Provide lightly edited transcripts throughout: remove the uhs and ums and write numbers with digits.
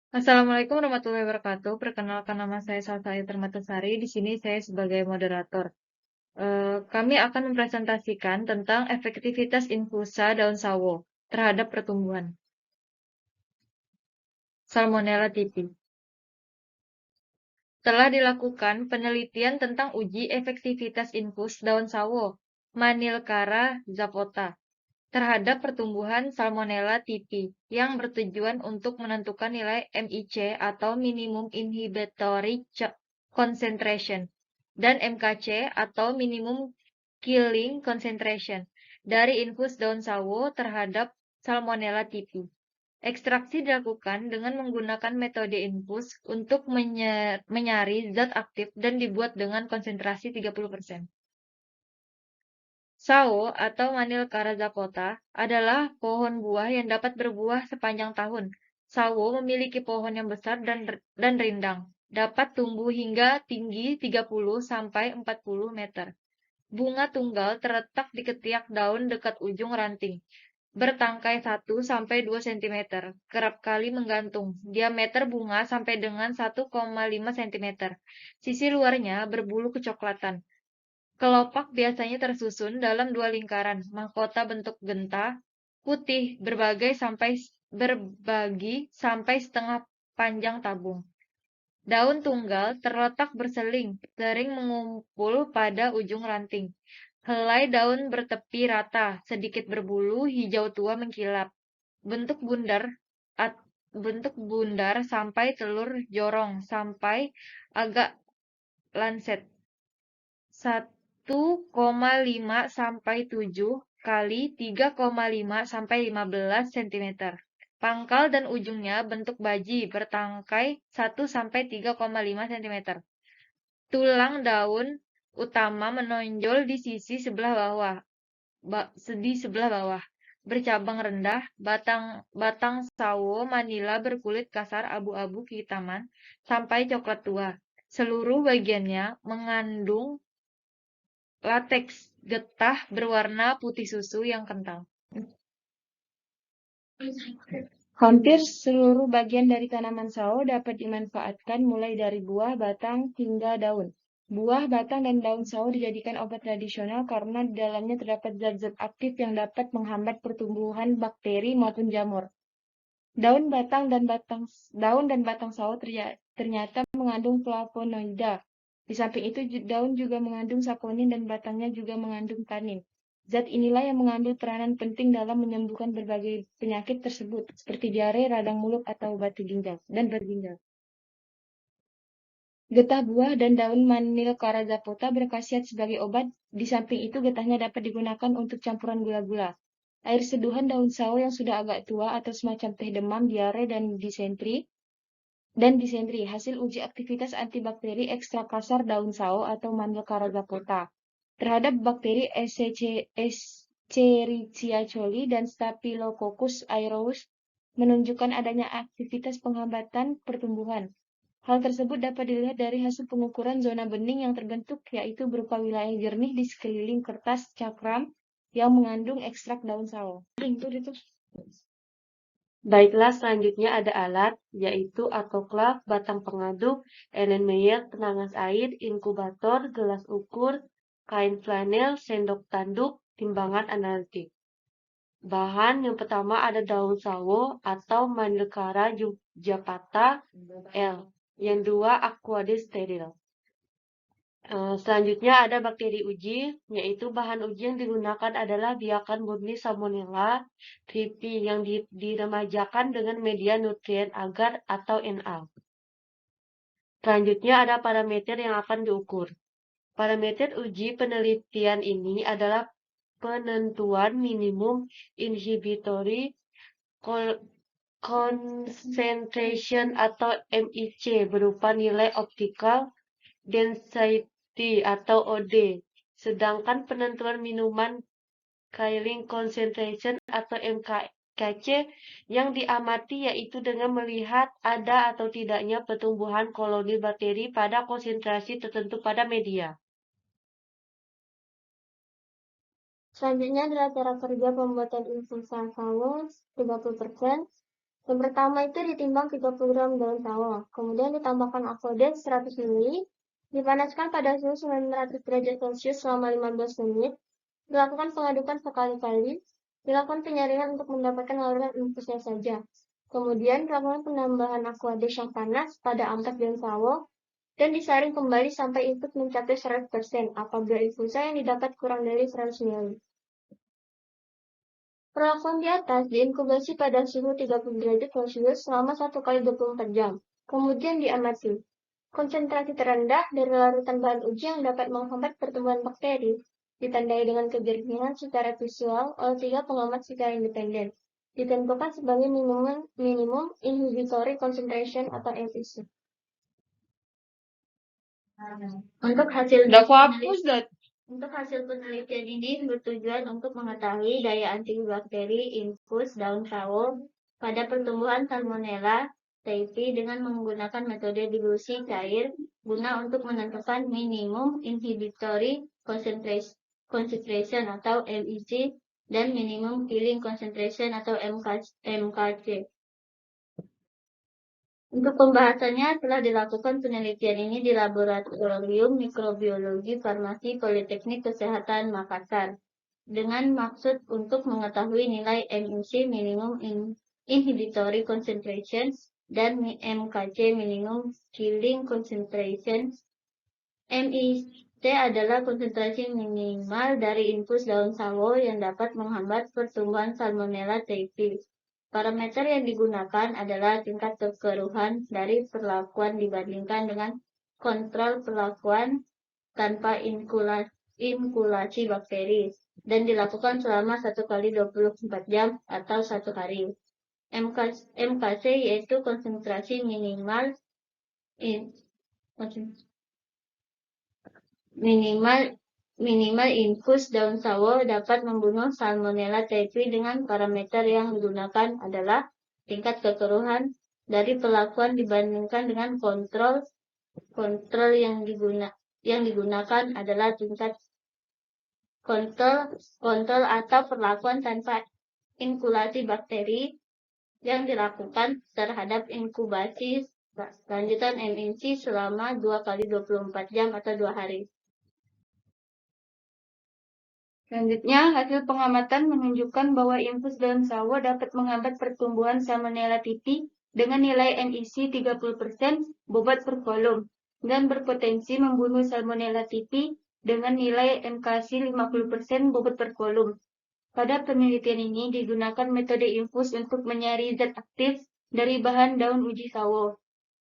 Assalamualaikum warahmatullahi wabarakatuh. Perkenalkan nama saya Salsa Ayu Permatasari. Di sini saya sebagai moderator. Kami akan mempresentasikan tentang efektivitas infusa daun sawo terhadap pertumbuhan Salmonella typhi. Telah dilakukan penelitian tentang uji efektivitas infus daun sawo Manilkara zapota terhadap pertumbuhan Salmonella typhi yang bertujuan untuk menentukan nilai MIC atau Minimum Inhibitory Concentration dan MKC atau Minimum Killing Concentration dari infus daun sawo terhadap Salmonella typhi. Ekstraksi dilakukan dengan menggunakan metode infus untuk menyaring zat aktif dan dibuat dengan konsentrasi 30%. Sao atau Manilkara zapota adalah pohon buah yang dapat berbuah sepanjang tahun. Sawo memiliki pohon yang besar dan rindang, dapat tumbuh hingga tinggi 30 sampai 40 meter. Bunga tunggal terletak di ketiak daun dekat ujung ranting, bertangkai 1 sampai 2 cm, kerap kali menggantung. Diameter bunga sampai dengan 1,5 cm. Sisi luarnya berbulu kecoklatan. Kelopak biasanya tersusun dalam 2 lingkaran, mahkota bentuk genta, putih, berbagi sampai setengah panjang tabung. Daun tunggal terletak berseling, sering mengumpul pada ujung ranting. Helai daun bertepi rata, sedikit berbulu, hijau tua mengkilap. Bentuk bundar bentuk bundar sampai telur jorong sampai agak lancet. 1,5 sampai 7 kali 3,5 sampai 15 cm. Pangkal dan ujungnya bentuk baji bertangkai 1 sampai 3,5 cm. Tulang daun utama menonjol di sisi sebelah bawah. Bercabang rendah, batang sawo manila berkulit kasar abu-abu kehitaman sampai coklat tua. Seluruh bagiannya mengandung lateks getah berwarna putih susu yang kental. Hampir seluruh bagian dari tanaman sawo dapat dimanfaatkan mulai dari buah, batang, hingga daun. Buah, batang, dan daun sawo dijadikan obat tradisional karena di dalamnya terdapat zat-zat aktif yang dapat menghambat pertumbuhan bakteri maupun jamur. Daun dan batang sawo ternyata mengandung flavonoida. Di samping itu, daun juga mengandung saponin dan batangnya juga mengandung tanin. Zat inilah yang mengandung peranan penting dalam menyembuhkan berbagai penyakit tersebut, seperti diare, radang mulut, atau batu ginjal. Getah buah dan daun Manilkara zapota berkhasiat sebagai obat. Di samping itu, getahnya dapat digunakan untuk campuran gula-gula. Air seduhan daun sawo yang sudah agak tua atau semacam teh demam, diare, dan disentri. Hasil uji aktivitas antibakteri ekstrak kasar daun sawo atau Manilkara zapota terhadap bakteri Escherichia coli dan Staphylococcus aureus menunjukkan adanya aktivitas penghambatan pertumbuhan. Hal tersebut dapat dilihat dari hasil pengukuran zona bening yang terbentuk, yaitu berupa wilayah jernih di sekeliling kertas cakram yang mengandung ekstrak daun sawo. Baiklah, selanjutnya ada alat, yaitu autoklav, batang pengaduk, Erlenmeyer, penangas air, inkubator, gelas ukur, kain flanel, sendok tanduk, timbangan analitik. Bahan yang pertama ada daun sawo atau Manilkara zapata L. Yang dua, aqueous steril. Selanjutnya ada bakteri uji, yaitu bahan uji yang digunakan adalah biakan murni Salmonella typhi yang diremajakan dengan media nutrien agar atau Na. Selanjutnya ada parameter yang akan diukur. Parameter uji penelitian ini adalah penentuan minimum inhibitory concentration atau MIC berupa nilai optical density atau OD, sedangkan penentuan minuman killing concentration atau MKC yang diamati yaitu dengan melihat ada atau tidaknya pertumbuhan koloni bakteri pada konsentrasi tertentu pada media. Selanjutnya adalah cara kerja pembuatan infusan sawo 30%. Yang pertama itu ditimbang 30 gram daun sawo, kemudian ditambahkan aquaden 100 ml, dipanaskan pada suhu 900 derajat Celcius selama 15 menit, dilakukan pengadukan sekali-kali, dilakukan penyaringan untuk mendapatkan aliran infusnya saja. Kemudian dilakukan penambahan aquaden yang panas pada ampas daun sawo, dan disaring kembali sampai infus mencapai 100% apabila infusa yang didapat kurang dari 100 ml. Perlakuan di atas diinkubasi pada suhu 30 derajat Celcius selama 1 kali 24 jam. Kemudian diamati. Konsentrasi terendah dari larutan bahan uji yang dapat menghambat pertumbuhan bakteri ditandai dengan kejernihan secara visual oleh 3 pengamat secara independen. Ditentukan sebagai minimum inhibitory concentration atau MIC. Untuk hasil Untuk hasil penelitian ini bertujuan untuk mengetahui daya antibakteri infus daun sawo pada pertumbuhan Salmonella typhi dengan menggunakan metode dilusi cair guna untuk menentukan minimum inhibitory concentration atau MIC dan minimum killing concentration atau MKC. Untuk pembahasannya telah dilakukan penelitian ini di Laboratorium Mikrobiologi Farmasi Politeknik Kesehatan Makassar dengan maksud untuk mengetahui nilai MIC minimum inhibitory concentration dan MKC minimum killing concentration. MIC adalah konsentrasi minimal dari infus daun sawo yang dapat menghambat pertumbuhan Salmonella typhi. Parameter yang digunakan adalah tingkat kekeruhan dari perlakuan dibandingkan dengan kontrol perlakuan tanpa inkulasi bakteri dan dilakukan selama 1 kali 24 jam atau 1 hari. MKC yaitu konsentrasi minimal infus daun sawo dapat membunuh Salmonella typhi dengan parameter yang digunakan adalah tingkat kekeruhan dari perlakuan dibandingkan dengan kontrol yang digunakan adalah tingkat kontrol atau perlakuan tanpa inkulasi bakteri yang dilakukan terhadap inkubasi lanjutan MIC selama 2 kali 24 jam atau 2 hari. Selanjutnya, hasil pengamatan menunjukkan bahwa infus daun sawo dapat menghambat pertumbuhan Salmonella typhi dengan nilai MIC 30% bobot per kolom dan berpotensi membunuh Salmonella typhi dengan nilai MKC 50% bobot per kolom. Pada penelitian ini digunakan metode infus untuk menyaring zat aktif dari bahan daun uji sawo.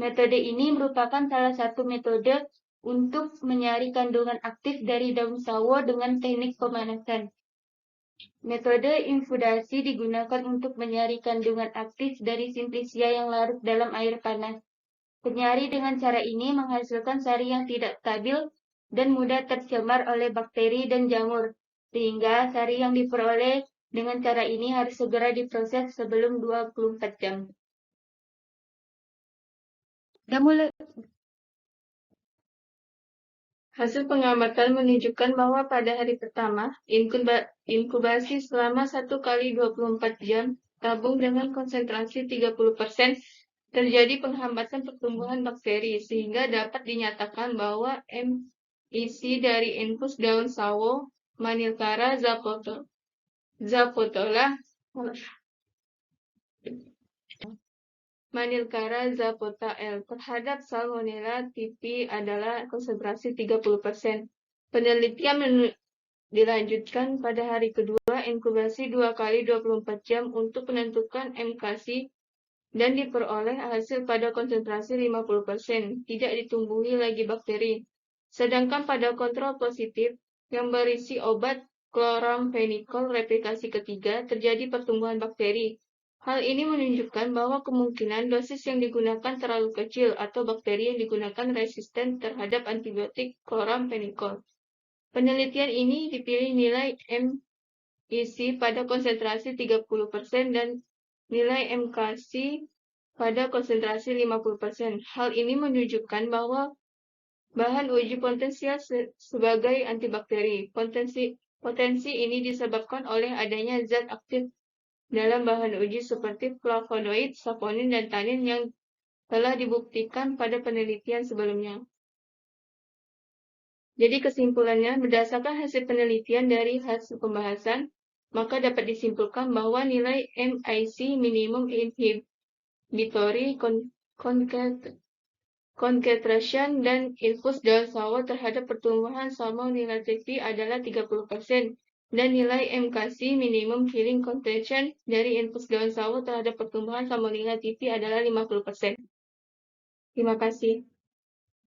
Metode ini merupakan salah satu metode untuk menyaring kandungan aktif dari daun sawo dengan teknik pemanasan. Metode infudasi digunakan untuk menyaring kandungan aktif dari simplicia yang larut dalam air panas. Penyari dengan cara ini menghasilkan sari yang tidak stabil dan mudah tercemar oleh bakteri dan jamur, sehingga sari yang diperoleh dengan cara ini harus segera diproses sebelum 24 jam. Udah mulai. Hasil pengamatan menunjukkan bahwa pada hari pertama, inkubasi selama 1 kali 24 jam tabung dengan konsentrasi 30% terjadi penghambatan pertumbuhan bakteri, sehingga dapat dinyatakan bahwa MIC dari infus daun sawo Manilkara zapota L terhadap Salmonella typhi adalah konsentrasi 30%. Penelitian dilanjutkan pada hari kedua inkubasi 2 kali 24 jam untuk menentukan MKC dan diperoleh hasil pada konsentrasi 50%, tidak ditumbuhi lagi bakteri. Sedangkan pada kontrol positif yang berisi obat chloramphenicol replikasi ketiga terjadi pertumbuhan bakteri. Hal ini menunjukkan bahwa kemungkinan dosis yang digunakan terlalu kecil atau bakteri yang digunakan resisten terhadap antibiotik chloramphenicol. Penelitian ini dipilih nilai MIC pada konsentrasi 30% dan nilai MKC pada konsentrasi 50%. Hal ini menunjukkan bahwa bahan uji potensial sebagai antibakteri. Potensi ini disebabkan oleh adanya zat aktif dalam bahan uji seperti flavonoid, saponin, dan tanin yang telah dibuktikan pada penelitian sebelumnya. Jadi kesimpulannya, berdasarkan hasil penelitian dari hasil pembahasan, maka dapat disimpulkan bahwa nilai MIC minimum inhibitory concentration dan infus daun sawo terhadap pertumbuhan Salmonella typhi adalah 30% dan nilai MKC minimum killing concentration dari infus daun sawo terhadap pertumbuhan Salmonella typhi adalah 50%. Terima kasih.